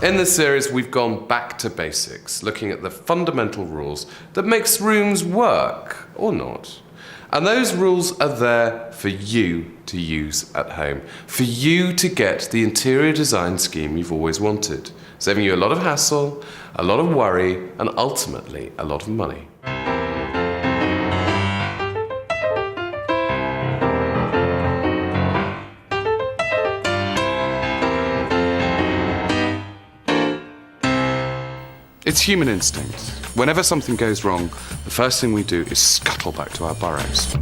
In this series, we've gone back to basics, looking at the fundamental rules that makes rooms work, or not. And those rules are there for you to use at home, for you to get the interior design scheme you've always wanted, saving you a lot of hassle, a lot of worry, and ultimately a lot of money. It's human instinct. Whenever something goes wrong, the first thing we do is scuttle back to our burrows.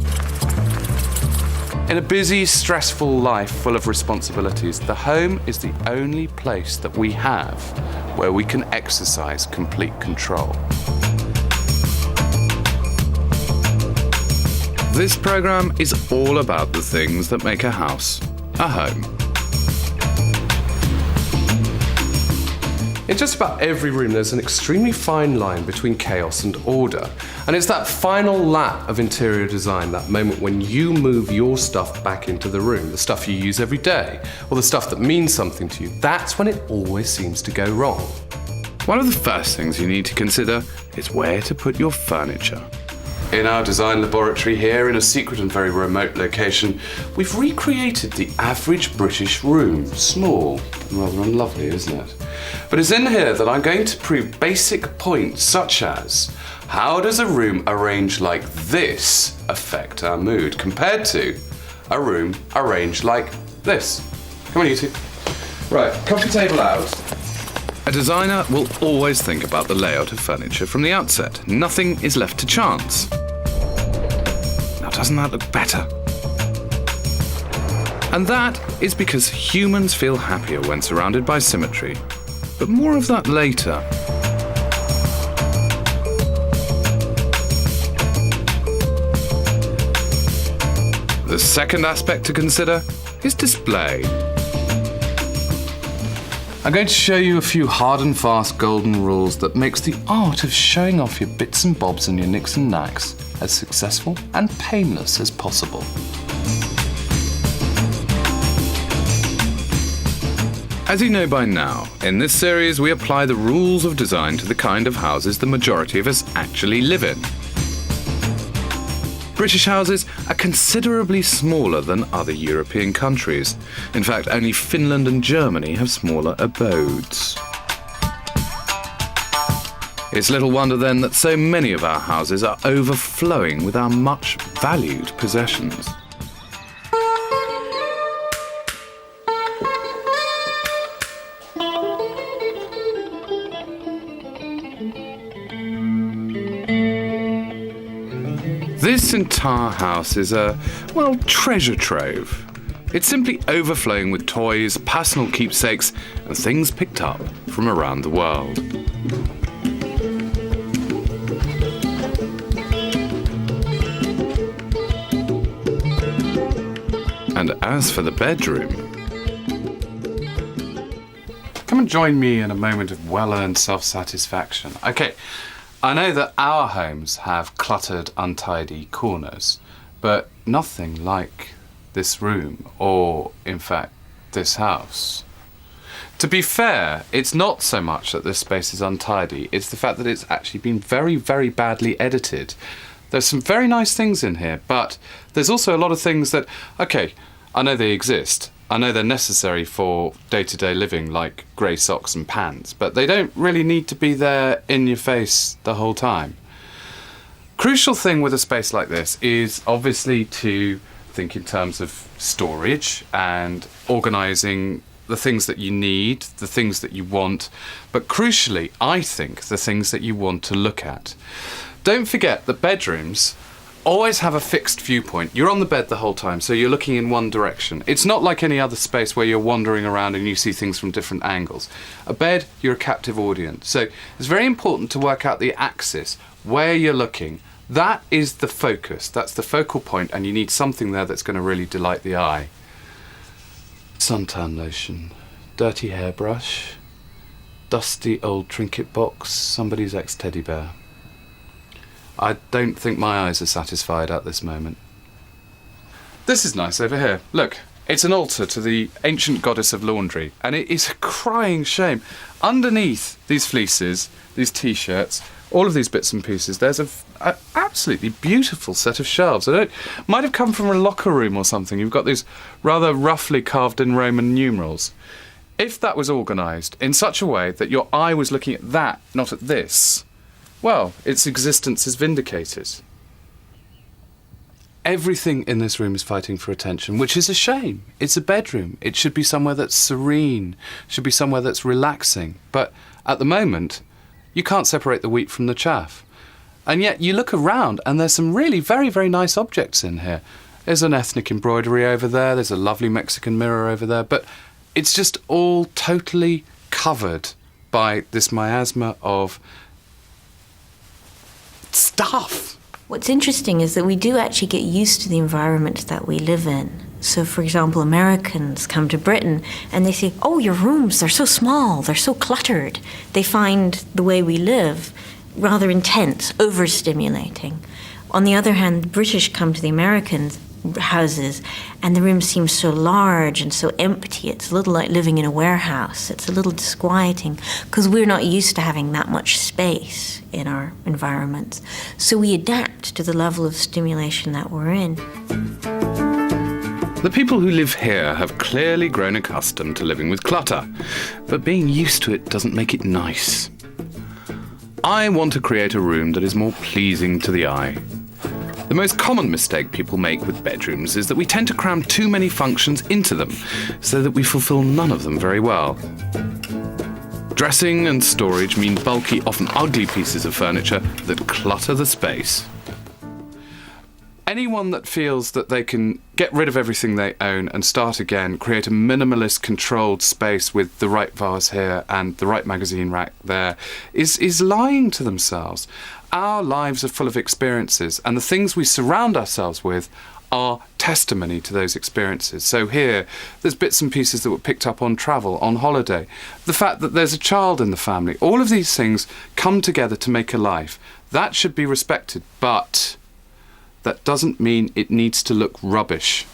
In a busy, stressful life full of responsibilities, the home is the only place that we have where we can exercise complete control. This program is all about the things that make a house a home. In just about every room, there's an extremely fine line between chaos and order. And it's that final lap of interior design, that moment when you move your stuff back into the room, the stuff you use every day, or the stuff that means something to you, that's when it always seems to go wrong. One of the first things you need to consider is where to put your furniture. In our design laboratory here, in a secret and very remote location, we've recreated the average British room. Small and rather unlovely, isn't it? But it's in here that I'm going to prove basic points such as, how does a room arranged like this affect our mood compared to a room arranged like this? Come on, you two. Right, coffee table out. A designer will always think about the layout of furniture from the outset. Nothing is left to chance. Now, doesn't that look better? And that is because humans feel happier when surrounded by symmetry. But more of that later. The second aspect to consider is display. I'm going to show you a few hard and fast golden rules that makes the art of showing off your bits and bobs and your nicks and knacks as successful and painless as possible. As you know by now, in this series we apply the rules of design to the kind of houses the majority of us actually live in. British houses are considerably smaller than other European countries. In fact, only Finland and Germany have smaller abodes. It's little wonder then that so many of our houses are overflowing with our much valued possessions. This entire house is a, well, treasure trove. It's simply overflowing with toys, personal keepsakes, and things picked up from around the world. And as for the bedroom, come and join me in a moment of well-earned self-satisfaction. Okay. I know that our homes have cluttered, untidy corners, but nothing like this room, or, in fact, this house. To be fair, it's not so much that this space is untidy, it's the fact that it's actually been very, very badly edited. There's some very nice things in here, but there's also a lot of things that, okay, I know they exist. I know they're necessary for day-to-day living, like grey socks and pants, but they don't really need to be there in your face the whole time. Crucial thing with a space like this is obviously to think in terms of storage and organising the things that you need, the things that you want, but crucially, I think, the things that you want to look at. Don't forget that bedrooms always have a fixed viewpoint. You're on the bed the whole time, so you're looking in one direction. It's not like any other space where you're wandering around and you see things from different angles. A bed, you're a captive audience. So it's very important to work out the axis, where you're looking. That is the focus, that's the focal point, and you need something there that's going to really delight the eye. Suntan lotion, dirty hairbrush, dusty old trinket box, somebody's ex-teddy bear. I don't think my eyes are satisfied at this moment. This is nice over here. Look, It's an altar to the ancient goddess of laundry, and it is a crying shame. Underneath these fleeces, these T-shirts, all of these bits and pieces, there's a absolutely beautiful set of shelves. Might have come from a locker room or something. You've got these rather roughly carved in Roman numerals. If that was organised in such a way that your eye was looking at that, not at this, well, its existence is vindicated. Everything in this room is fighting for attention, which is a shame. It's a bedroom. It should be somewhere that's serene, should be somewhere that's relaxing. But at the moment, you can't separate the wheat from the chaff. And yet you look around and there's some really very, very nice objects in here. There's an ethnic embroidery over there, there's a lovely Mexican mirror over there, but it's just all totally covered by this miasma of stuff. What's interesting is that we do actually get used to the environment that we live in. So, for example, Americans come to Britain and they say, oh, your rooms, they're so small, they're so cluttered. They find the way we live rather intense, overstimulating. On the other hand, the British come to the American houses and the room seems so large and so empty. It's a little like living in a warehouse. It's a little disquieting because we're not used to having that much space in our environments. So we adapt to the level of stimulation that we're in. The people who live here have clearly grown accustomed to living with clutter, but being used to it doesn't make it nice. I want to create a room that is more pleasing to the eye. The most common mistake people make with bedrooms is that we tend to cram too many functions into them, so that we fulfill none of them very well. Dressing and storage mean bulky, often ugly pieces of furniture that clutter the space. Anyone that feels that they can get rid of everything they own and start again, create a minimalist, controlled space with the right vase here and the right magazine rack there, is lying to themselves. Our lives are full of experiences, and the things we surround ourselves with are testimony to those experiences. So here, there's bits and pieces that were picked up on travel, on holiday. The fact that there's a child in the family. All of these things come together to make a life. That should be respected, but that doesn't mean it needs to look rubbish.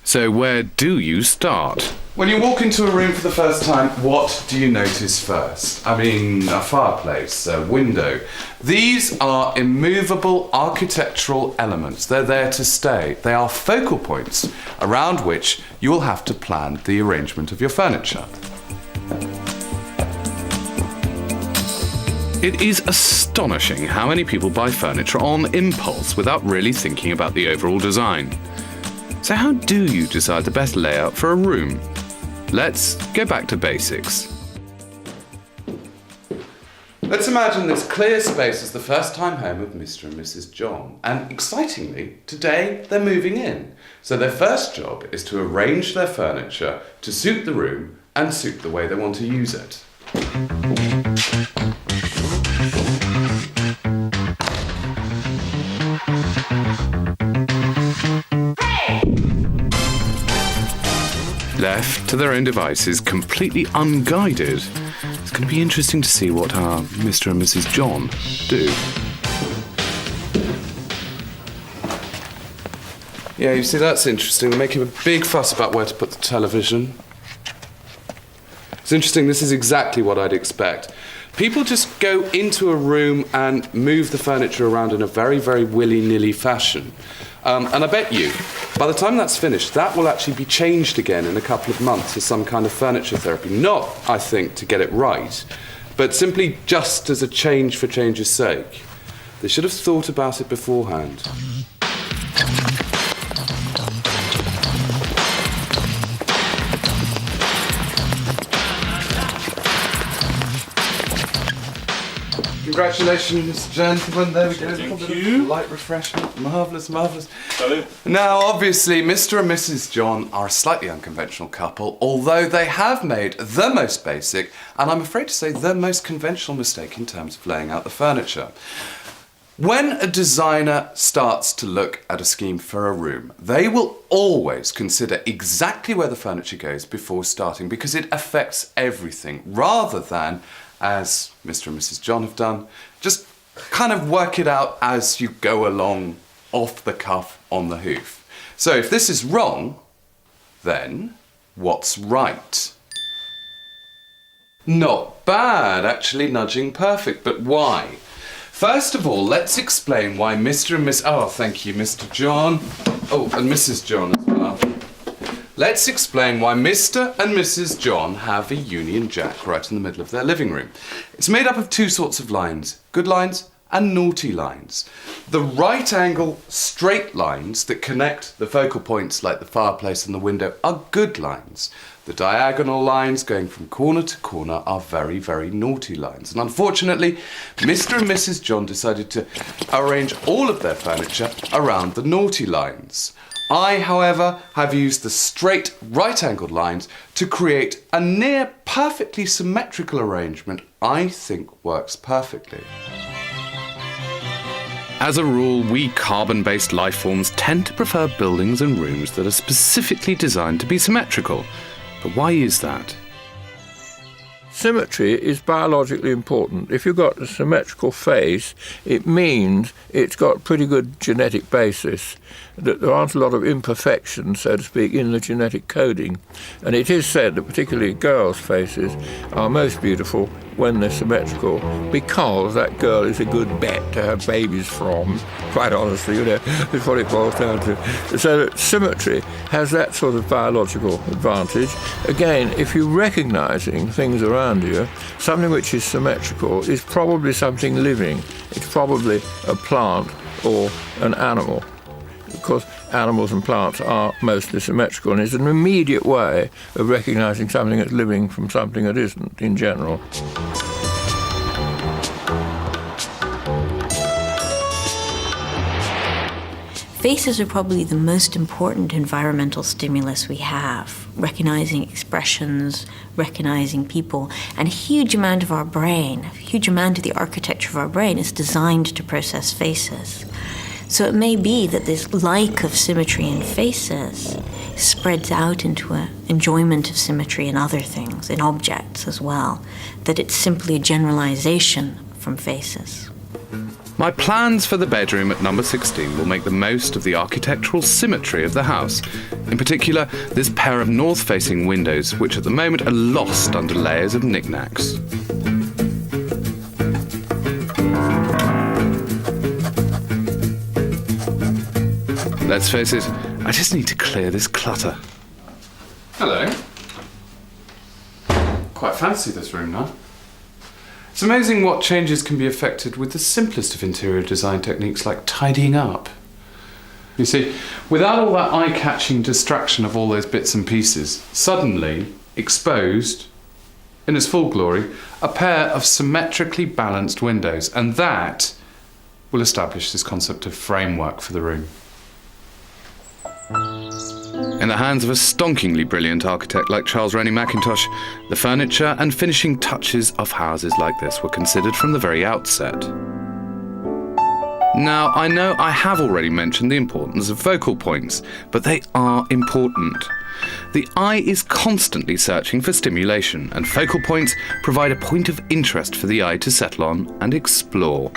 So where do you start? When you walk into a room for the first time, what do you notice first? I mean, a fireplace, a window. These are immovable architectural elements. They're there to stay. They are focal points around which you will have to plan the arrangement of your furniture. It is astonishing how many people buy furniture on impulse without really thinking about the overall design. So how do you decide the best layout for a room? Let's go back to basics. Let's imagine this clear space as the first time home of Mr. and Mrs. John. And excitingly, today they're moving in. So their first job is to arrange their furniture to suit the room and suit the way they want to use it. Left to their own devices, completely unguided, it's going to be interesting to see what our Mr. and Mrs. John do. Yeah, you see, that's interesting. They're making a big fuss about where to put the television. It's interesting, this is exactly what I'd expect. People just go into a room and move the furniture around in a very, very willy-nilly fashion. And I bet you, by the time that's finished, that will actually be changed again in a couple of months as some kind of furniture therapy. Not, I think, to get it right, but simply just as a change for change's sake. They should have thought about it beforehand. Congratulations, gentlemen. There we go. Thank you. Light refreshment. Marvellous, marvellous. Salut. Now, obviously, Mr. and Mrs. John are a slightly unconventional couple, although they have made the most basic, and I'm afraid to say the most conventional mistake in terms of laying out the furniture. When a designer starts to look at a scheme for a room, they will always consider exactly where the furniture goes before starting, because it affects everything, rather than, as Mr. and Mrs. John have done, just kind of work it out as you go along, off the cuff, on the hoof. So if this is wrong, Then, what's right? Not bad, actually nudging perfect, but why? First of all, let's explain why Mr. and Miss... Oh, thank you, Mr. John. Oh, and Mrs. John as well. Let's explain why Mr. and Mrs. John have a Union Jack right in the middle of their living room. It's made up of two sorts of lines, good lines and naughty lines. The right angle, straight lines that connect the focal points like the fireplace and the window are good lines. The diagonal lines going from corner to corner are very, very naughty lines. And unfortunately, Mr. and Mrs. John decided to arrange all of their furniture around the naughty lines. I, however, have used the straight right-angled lines to create a near perfectly symmetrical arrangement I think works perfectly. As a rule, we carbon-based life forms tend to prefer buildings and rooms that are specifically designed to be symmetrical. But why is that? Symmetry is biologically important. If you've got a symmetrical face, it means it's got a pretty good genetic basis, that there aren't a lot of imperfections, so to speak, in the genetic coding. And it is said that particularly girls' faces are most beautiful when they're symmetrical, because that girl is a good bet to have babies from, quite honestly, is what it boils down to. So that symmetry has that sort of biological advantage. Again, if you're recognising things around you, something which is symmetrical is probably something living. It's probably a plant or an animal, because animals and plants are mostly symmetrical, and it's an immediate way of recognising something that's living from something that isn't in general. Faces are probably the most important environmental stimulus we have, recognizing expressions, recognizing people, and a huge amount of our brain, a huge amount of the architecture of our brain is designed to process faces. So it may be that this like of symmetry in faces spreads out into an enjoyment of symmetry in other things, in objects as well, that it's simply a generalization from faces. My plans for the bedroom at number 16 will make the most of the architectural symmetry of the house. In particular, this pair of north-facing windows, which at the moment are lost under layers of knickknacks. Let's face it, I just need to clear this clutter. Hello. Quite fancy this room now. It's amazing what changes can be effected with the simplest of interior design techniques like tidying up. You see, without all that eye-catching distraction of all those bits and pieces, suddenly exposed, in its full glory, a pair of symmetrically balanced windows, and that will establish this concept of framework for the room. In the hands of a stonkingly brilliant architect like Charles Rennie Mackintosh, the furniture and finishing touches of houses like this were considered from the very outset. Now, I know I have already mentioned the importance of focal points, but they are important. The eye is constantly searching for stimulation, and focal points provide a point of interest for the eye to settle on and explore.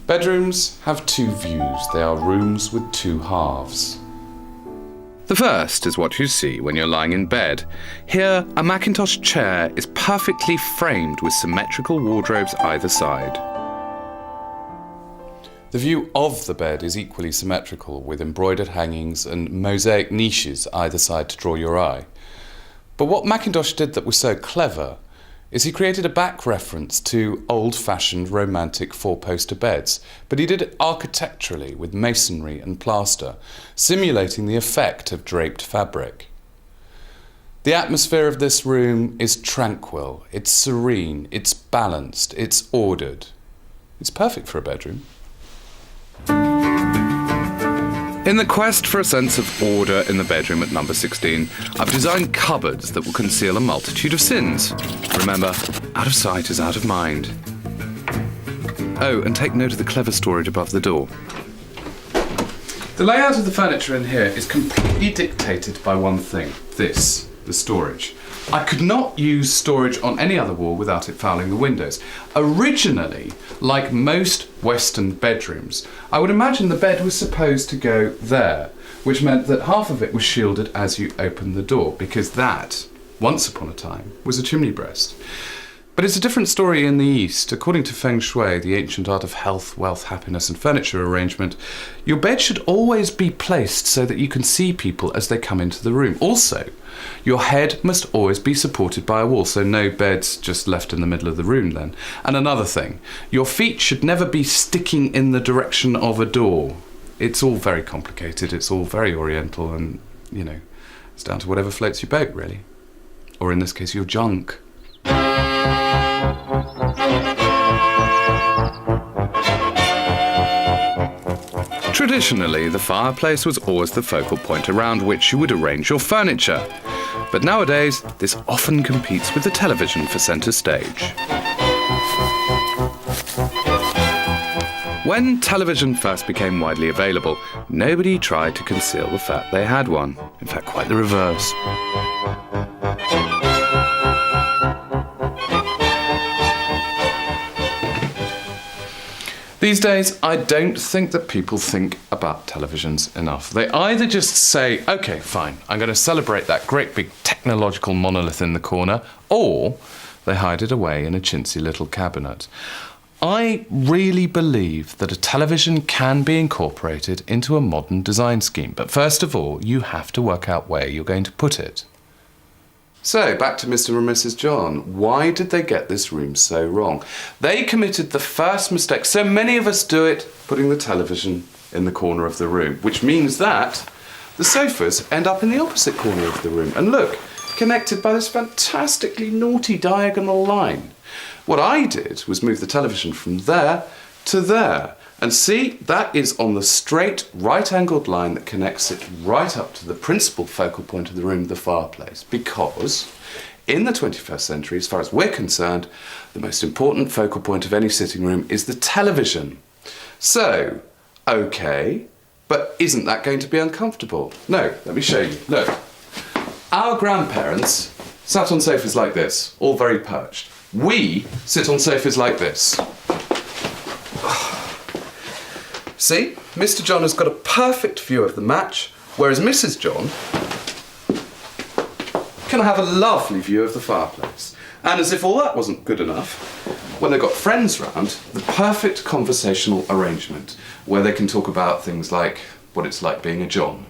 Bedrooms have two views. They are rooms with two halves. The first is what you see when you're lying in bed. Here, a Mackintosh chair is perfectly framed with symmetrical wardrobes either side. The view of the bed is equally symmetrical, with embroidered hangings and mosaic niches either side to draw your eye. But what Mackintosh did that was so clever is he created a back reference to old-fashioned romantic four-poster beds, but he did it architecturally with masonry and plaster, simulating the effect of draped fabric. The atmosphere of this room is tranquil, it's serene, it's balanced, it's ordered. It's perfect for a bedroom. In the quest for a sense of order in the bedroom at number 16, I've designed cupboards that will conceal a multitude of sins. Remember, out of sight is out of mind. Oh, and take note of the clever storage above the door. The layout of the furniture in here is completely dictated by one thing, this. the storage. I could not use storage on any other wall without it fouling the windows. Originally, like most Western bedrooms, I would imagine the bed was supposed to go there, which meant that half of it was shielded as you opened the door, because that, once upon a time, was a chimney breast. But it's a different story in the East. According to Feng Shui, the ancient art of health, wealth, happiness and furniture arrangement, your bed should always be placed so that you can see people as they come into the room. Also, your head must always be supported by a wall, so no beds just left in the middle of the room then. And another thing, your feet should never be sticking in the direction of a door. It's all very complicated, it's all very oriental, and, you know, it's down to whatever floats your boat, really. Or in this case, your junk. Traditionally, the fireplace was always the focal point around which you would arrange your furniture. But nowadays, this often competes with the television for centre stage. When television first became widely available, nobody tried to conceal the fact they had one. In fact, quite the reverse. These days, I don't think that people think about televisions enough. They either just say, OK, fine, I'm going to celebrate that great big technological monolith in the corner, or they hide it away in a chintzy little cabinet. I really believe that a television can be incorporated into a modern design scheme, but first of all, you have to work out where you're going to put it. So, back to Mr. and Mrs. John. Why did they get this room so wrong? They committed the first mistake, so many of us do it, putting the television in the corner of the room, which means that the sofas end up in the opposite corner of the room. And look, connected by this fantastically naughty diagonal line. What I did was move the television from there to there. And see, that is on the straight right-angled line that connects it right up to the principal focal point of the room, the fireplace. Because in the 21st century, as far as we're concerned, the most important focal point of any sitting room is the television. So, okay, but isn't that going to be uncomfortable? No, let me show you. Look, our grandparents sat on sofas like this, all very perched. We sit on sofas like this. See, Mr. John has got a perfect view of the match, whereas Mrs. John can have a lovely view of the fireplace. And as if all that wasn't good enough, when they've got friends round, the perfect conversational arrangement, where they can talk about things like what it's like being a John.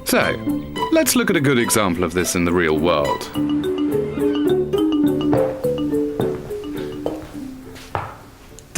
So, let's look at a good example of this in the real world.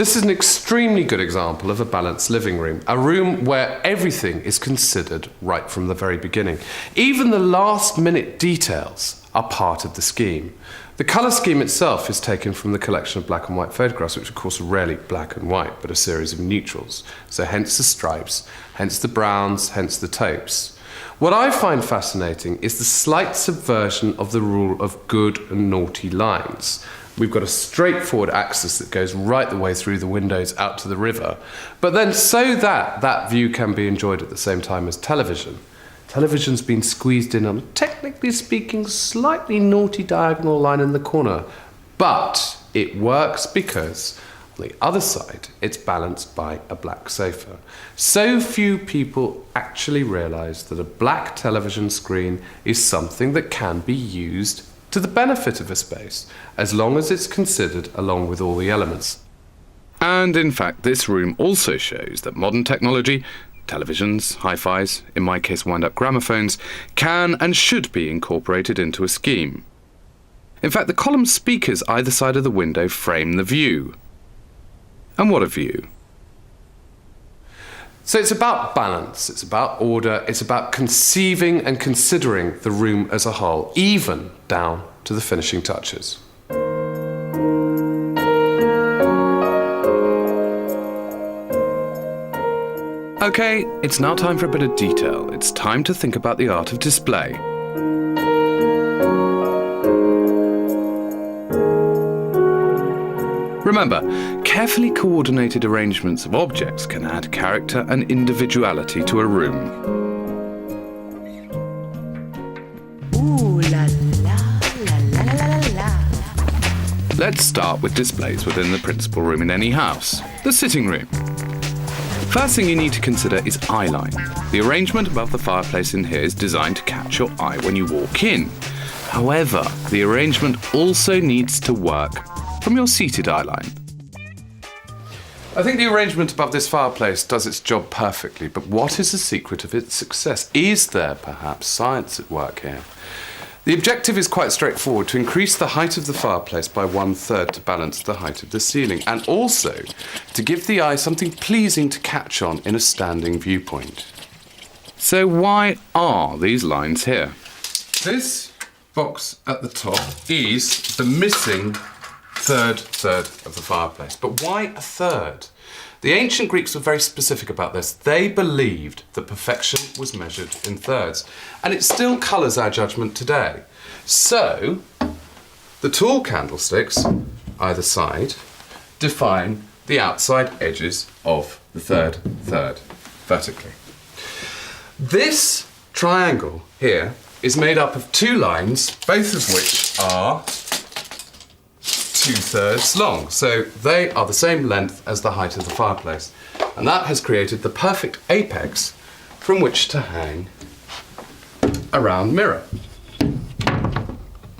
This is an extremely good example of a balanced living room, a room where everything is considered right from the very beginning. Even the last-minute details are part of the scheme. The colour scheme itself is taken from the collection of black and white photographs, which of course are rarely black and white, but a series of neutrals. So hence the stripes, hence the browns, hence the taupes. What I find fascinating is the slight subversion of the rule of good and naughty lines. We've got a straightforward axis that goes right the way through the windows out to the river. But then so that that view can be enjoyed at the same time as television, television's been squeezed in on a, technically speaking, slightly naughty diagonal line in the corner. But it works because on the other side, it's balanced by a black sofa. So few people actually realise that a black television screen is something that can be used to the benefit of a space, as long as it's considered along with all the elements. And in fact, this room also shows that modern technology, televisions, hi-fis, in my case wind-up gramophones, can and should be incorporated into a scheme. In fact, the column speakers either side of the window frame the view. And what a view. So it's about balance, it's about order, it's about conceiving and considering the room as a whole, even down to the finishing touches. Okay, it's now time for a bit of detail. It's time to think about the art of display. Remember, carefully coordinated arrangements of objects can add character and individuality to a room. Let's start with displays within the principal room in any house, the sitting room. First thing you need to consider is eye line. The arrangement above the fireplace in here is designed to catch your eye when you walk in. However, the arrangement also needs to work from your seated eye line. I think the arrangement above this fireplace does its job perfectly, but what is the secret of its success? Is there perhaps science at work here? The objective is quite straightforward: to increase the height of the fireplace by 1/3 to balance the height of the ceiling, and also to give the eye something pleasing to catch on in a standing viewpoint. So why are these lines here? This box at the top is the missing third of the fireplace. But why a third? The ancient Greeks were very specific about this. They believed that perfection was measured in thirds, and it still colours our judgment today. So, the tall candlesticks, either side, define the outside edges of the third vertically. This triangle here is made up of two lines, both of which are 2/3 long, so they are the same length as the height of the fireplace, and that has created the perfect apex from which to hang a round mirror.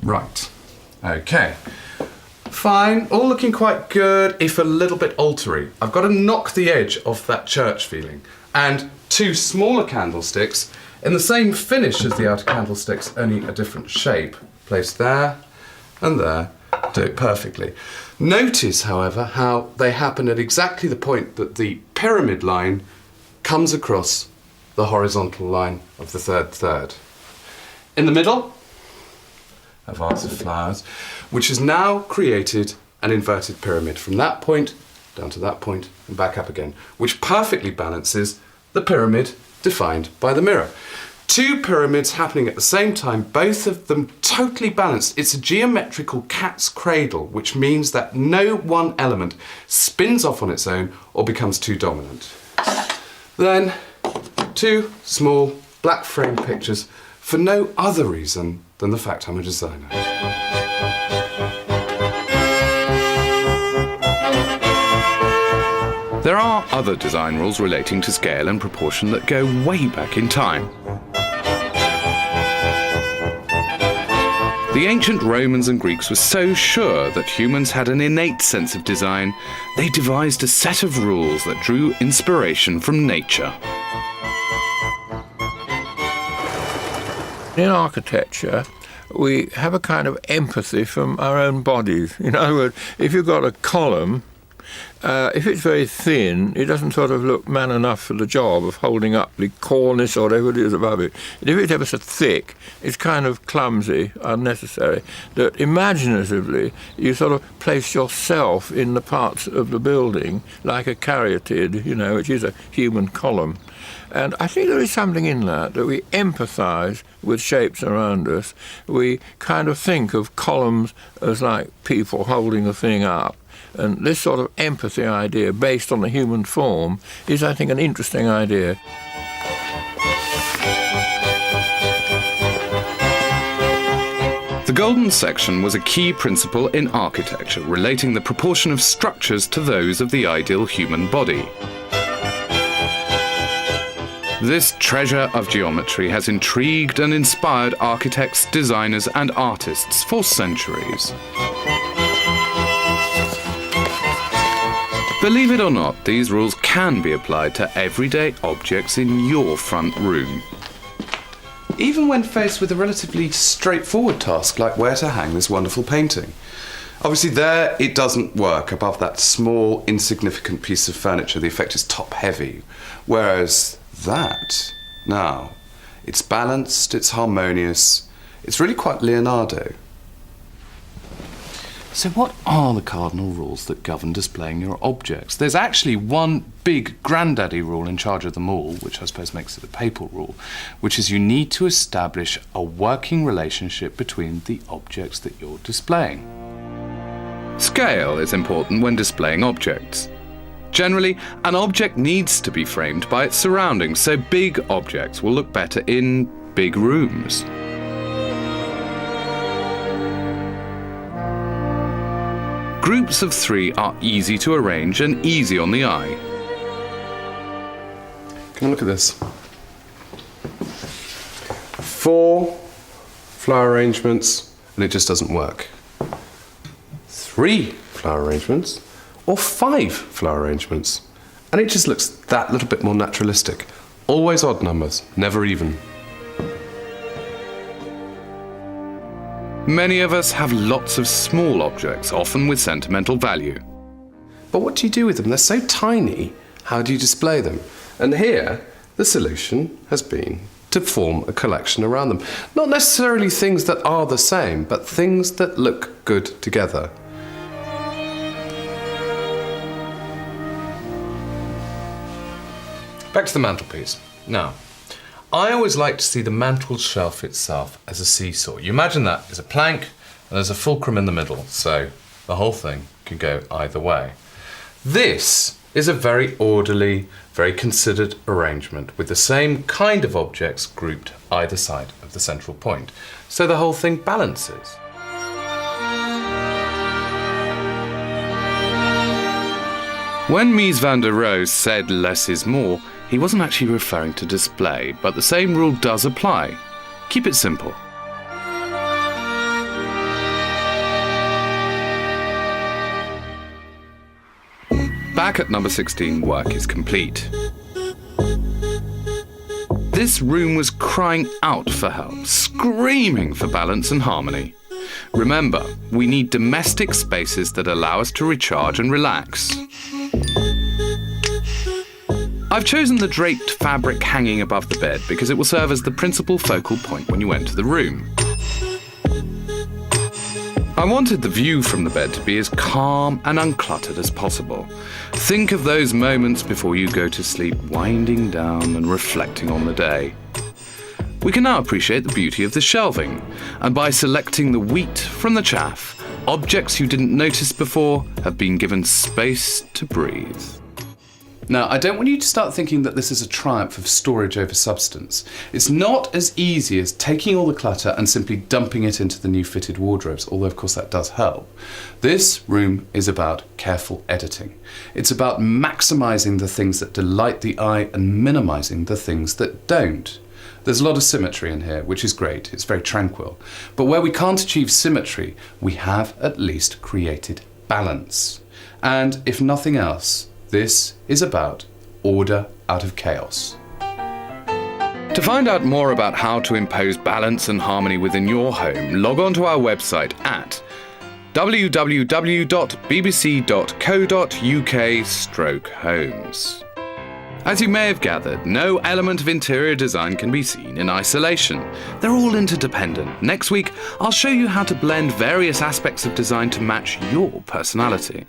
Right, okay, fine, all looking quite good, if a little bit altery. I've got to knock the edge off that church feeling, and two smaller candlesticks in the same finish as the outer candlesticks, only a different shape, placed there and there, do it perfectly. Notice, however, how they happen at exactly the point that the pyramid line comes across the horizontal line of the third. In the middle, a vase of flowers, which has now created an inverted pyramid from that point down to that point and back up again, which perfectly balances the pyramid defined by the mirror. Two pyramids happening at the same time, both of them totally balanced. It's a geometrical cat's cradle, which means that no one element spins off on its own or becomes too dominant. Then, two small black frame pictures for no other reason than the fact I'm a designer. There are other design rules relating to scale and proportion that go way back in time. The ancient Romans and Greeks were so sure that humans had an innate sense of design, they devised a set of rules that drew inspiration from nature. In architecture, we have a kind of empathy from our own bodies. In other words, if you've got a column, if it's very thin, it doesn't sort of look man enough for the job of holding up the cornice or whatever it is above it. And if it's ever so thick, it's kind of clumsy, unnecessary, that imaginatively you sort of place yourself in the parts of the building like a caryatid, which is a human column. And I think there is something in that we empathise with shapes around us. We kind of think of columns as like people holding the thing up. And this sort of empathy idea based on the human form is, I think, an interesting idea. The golden section was a key principle in architecture, relating the proportion of structures to those of the ideal human body. This treasure of geometry has intrigued and inspired architects, designers, and artists for centuries. Believe it or not, these rules can be applied to everyday objects in your front room. Even when faced with a relatively straightforward task like where to hang this wonderful painting. Obviously there it doesn't work above that small, insignificant piece of furniture. The effect is top-heavy. Whereas that, now, it's balanced, it's harmonious, it's really quite Leonardo. So what are the cardinal rules that govern displaying your objects? There's actually one big granddaddy rule in charge of them all, which I suppose makes it a papal rule, which is you need to establish a working relationship between the objects that you're displaying. Scale is important when displaying objects. Generally, an object needs to be framed by its surroundings, so big objects will look better in big rooms. groups of 3 are easy to arrange and easy on the eye. Come and look at this. 4 flower arrangements, and it just doesn't work. 3 flower arrangements, or 5 flower arrangements, and it just looks that little bit more naturalistic. Always odd numbers, never even. Many of us have lots of small objects, often with sentimental value. But what do you do with them? They're so tiny. How do you display them? And here, the solution has been to form a collection around them. Not necessarily things that are the same, but things that look good together. Back to the mantelpiece. Now, I always like to see the mantel shelf itself as a seesaw. You imagine that as a plank, and there's a fulcrum in the middle, so the whole thing can go either way. This is a very orderly, very considered arrangement with the same kind of objects grouped either side of the central point, so the whole thing balances. When Mies van der Rohe said less is more, he wasn't actually referring to display, but the same rule does apply. Keep it simple. Back at number 16, work is complete. This room was crying out for help, screaming for balance and harmony. Remember, we need domestic spaces that allow us to recharge and relax. I've chosen the draped fabric hanging above the bed because it will serve as the principal focal point when you enter the room. I wanted the view from the bed to be as calm and uncluttered as possible. Think of those moments before you go to sleep, winding down and reflecting on the day. We can now appreciate the beauty of the shelving, and by selecting the wheat from the chaff, objects you didn't notice before have been given space to breathe. Now, I don't want you to start thinking that this is a triumph of storage over substance. It's not as easy as taking all the clutter and simply dumping it into the new fitted wardrobes, although of course that does help. This room is about careful editing. It's about maximising the things that delight the eye and minimising the things that don't. There's a lot of symmetry in here, which is great. It's very tranquil. But where we can't achieve symmetry, we have at least created balance. And if nothing else, this is about order out of chaos. To find out more about how to impose balance and harmony within your home, log on to our website at www.bbc.co.uk/homes. As you may have gathered, no element of interior design can be seen in isolation. They're all interdependent. Next week, I'll show you how to blend various aspects of design to match your personality.